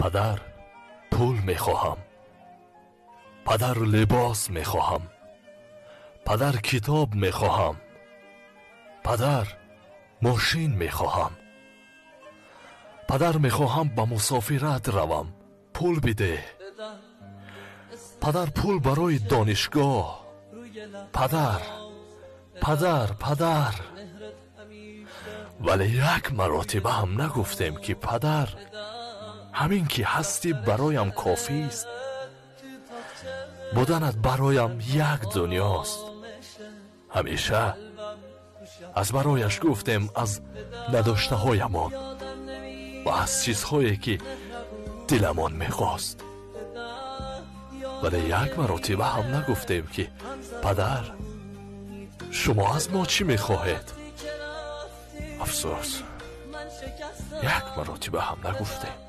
پدر پول میخواهم، پدر لباس میخواهم، پدر کتاب میخواهم، پدر ماشین میخواهم، پدر میخواهم به مسافرت روم، پول بده. پدر پول برای دانشگاه، پدر پدر پدر. ولی یک مرتبه هم نگفتم که پدر همین که هستی برایم کافی است، بودنت برایم یک دنیاست. همیشه از برایش گفتم از نداشته هایمان و از چیزهایی که دلمان میخواست، ولی یک مرتبه هم نگفتم که پدر شما از ما چی میخواهید. افسوس یک مرتبه هم نگفتم.